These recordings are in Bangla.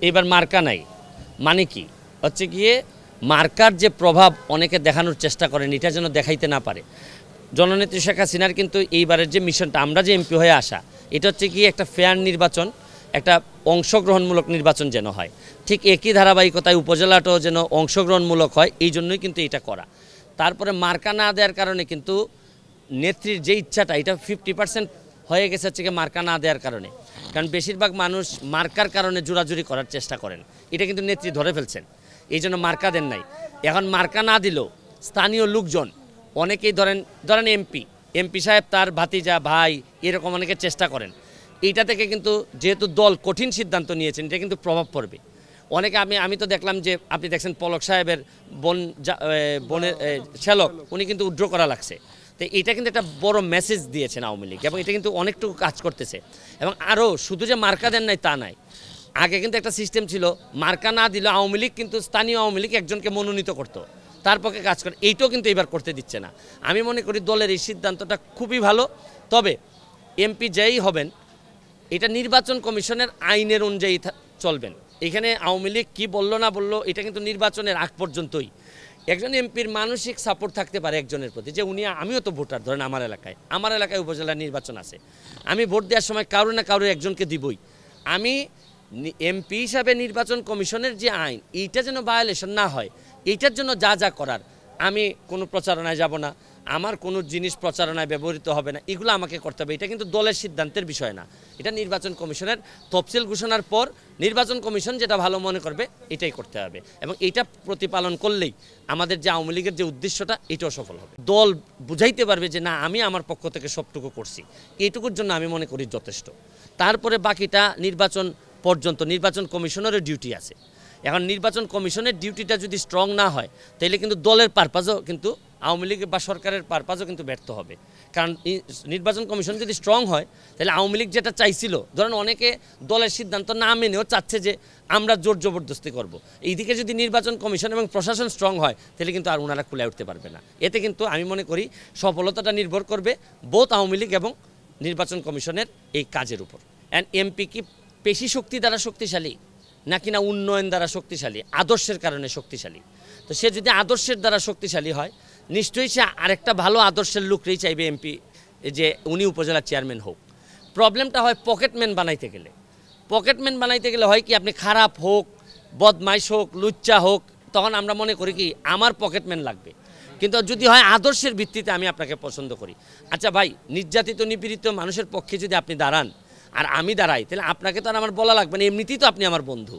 এবার মার্কা নাই মানে কি হচ্ছে গিয়ে মার্কার যে প্রভাব অনেকে দেখানোর চেষ্টা করেন এটা যেন দেখাইতে না পারে। জননেত্রী শেখ হাসিনার কিন্তু এইবারের যে মিশনটা আমরা যে এমপি হয়ে আসা এটা হচ্ছে গিয়ে একটা ফেয়ার নির্বাচন, একটা অংশগ্রহণমূলক নির্বাচন যেন হয়, ঠিক একই ধারাবাহিকতায় উপজেলাটাও যেন অংশগ্রহণমূলক হয়, এই জন্যই কিন্তু এটা করা। তারপরে মার্কা না দেওয়ার কারণে কিন্তু নেত্রীর যে ইচ্ছাটা এটা 50% হয়ে গেছে হচ্ছে গিয়ে মার্কা না দেওয়ার কারণে। কারণ বেশিরভাগ মানুষ মার্কার কারণে জোরাজুরি করার চেষ্টা করেন, এটা কিন্তু নেত্রী ধরে ফেলছেন, এই জন্য মার্কা দেন নাই। এখন মার্কা না দিলেও স্থানীয় লোকজন অনেকেই ধরেন এমপি সাহেব তার ভাতিজা ভাই এরকম অনেকে চেষ্টা করেন, এইটা থেকে কিন্তু যেহেতু দল কঠিন সিদ্ধান্ত নিয়েছেন এটা কিন্তু প্রভাব পড়বে অনেকে। আমি তো দেখলাম যে আপনি দেখছেন পলক সাহেবের বোনের শ্যালক উনি কিন্তু উইথড্র করা লাগছে, তো এটা কিন্তু একটা বড় মেসেজ দিয়েছেন আওয়ামী লীগ এবং এটা কিন্তু অনেকটুকু কাজ করতেছে। এবং আরও শুধু যে মার্কা দেন নাই তা নাই, আগে কিন্তু একটা সিস্টেম ছিল মার্কা না দিলে আওয়ামী লীগ কিন্তু স্থানীয় আওয়ামী লীগ একজনকে মনোনীত করতো, তার পক্ষে কাজ করে, এইটাও কিন্তু এবার করতে দিচ্ছে না। আমি মনে করি দলের এই সিদ্ধান্তটা খুবই ভালো। তবে এমপি যেই হবেন এটা নির্বাচন কমিশনের আইনের অনুযায়ী চলবেন। এখানে আওয়ামী লীগ কী বললো না বললো এটা কিন্তু নির্বাচনের আগ পর্যন্তই। একজন এমপির মানসিক সাপোর্ট থাকতে পারে একজনের প্রতি, যে আমিও তো ভোটার, ধরেন আমার এলাকায় উপজেলা নির্বাচন আছে, আমি ভোট দেওয়ার সময় কারো না কারো একজনকে দিবই। আমি এমপি হিসাবে নির্বাচন কমিশনের যে আইন এইটা যেন ভায়োলেশন না হয়, এইটার জন্য যা যা করার, আমি কোনো প্রচারণায় যাব না, আমার কোনো জিনিস প্রচারণায় ব্যবহৃত হবে না, এগুলো আমাকে করতে হবে। এটা কিন্তু দলের সিদ্ধান্তের বিষয় না, এটা নির্বাচন কমিশনের তফসিল ঘোষণার পর নির্বাচন কমিশন যেটা ভালো মনে করবে এটাই করতে হবে। এবং এটা প্রতিপালন করলেই আমাদের যে আওয়ামী লীগের যে উদ্দেশ্যটা এটাও সফল হবে। দল বুঝাইতে পারবে যে না আমি আমার পক্ষ থেকে সবটুকু করছি, এইটুকুর জন্য আমি মনে করি যথেষ্ট। তারপরে বাকিটা নির্বাচন পর্যন্ত নির্বাচন কমিশনেরও ডিউটি আছে। এখন নির্বাচন কমিশনের ডিউটিটা যদি স্ট্রং না হয় তাহলে কিন্তু দলের পারপাজও কিন্তু আওয়ামী লীগ বা সরকারের পারপাজও কিন্তু ব্যর্থ হবে। কারণ নির্বাচন কমিশন যদি স্ট্রং হয় তাহলে আওয়ামী লীগ যেটা চাইছিল, ধরেন অনেকে দলের সিদ্ধান্ত না মেনেও চাচ্ছে যে আমরা জোর জবরদস্তি করব, এইদিকে যদি নির্বাচন কমিশন এবং প্রশাসন স্ট্রং হয় তাহলে কিন্তু আর ওনারা খুলে উঠতে পারবে না। এতে কিন্তু আমি মনে করি সফলতাটা নির্ভর করবে বোথ আওয়ামী লীগ এবং নির্বাচন কমিশনের এই কাজের উপর। অ্যান্ড এমপি কি পেশি শক্তি দ্বারা শক্তিশালী নাকি না উন্নয়ন দ্বারা শক্তিশালী, আদর্শের কারণে শক্তিশালী? তো সে যদি আদর্শের দ্বারা শক্তিশালী হয় নিশ্চয়ই সে আরেকটা ভালো আদর্শের লোকরেই চাইবে এমপি যে উনি উপজেলার চেয়ারম্যান হোক। প্রবলেমটা হয় পকেটম্যান বানাইতে গেলে হয় কি আপনি খারাপ হোক, বদমাইশ হোক, লুচ্চা হোক, তখন আমরা মনে করি কি আমার পকেটম্যান লাগবে। কিন্তু যদি হয় আদর্শের ভিত্তিতে আমি আপনাকে পছন্দ করি, আচ্ছা ভাই নির্যাতিত নিপীড়িত মানুষের পক্ষে যদি আপনি দাঁড়ান আর আমি দাঁড়াই তাহলে আপনাকে তো আর আমার বলা লাগবে না, এমনিতেই তো আপনি আমার বন্ধু।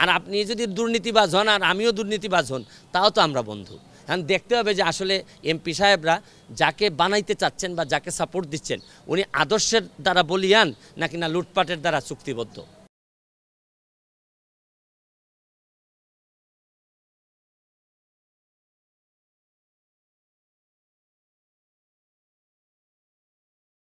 আর আপনি যদি দুর্নীতিবাজ হন আর আমিও দুর্নীতিবাজ হন তাও তো আমরা বন্ধু। এখন দেখতে হবে যে আসলে এমপি সাহেবরা যাকে বানাইতে চাচ্ছেন বা যাকে সাপোর্ট দিচ্ছেন উনি আদর্শের দ্বারা বলিয়ান নাকি না লুটপাটের দ্বারা চুক্তিবদ্ধ।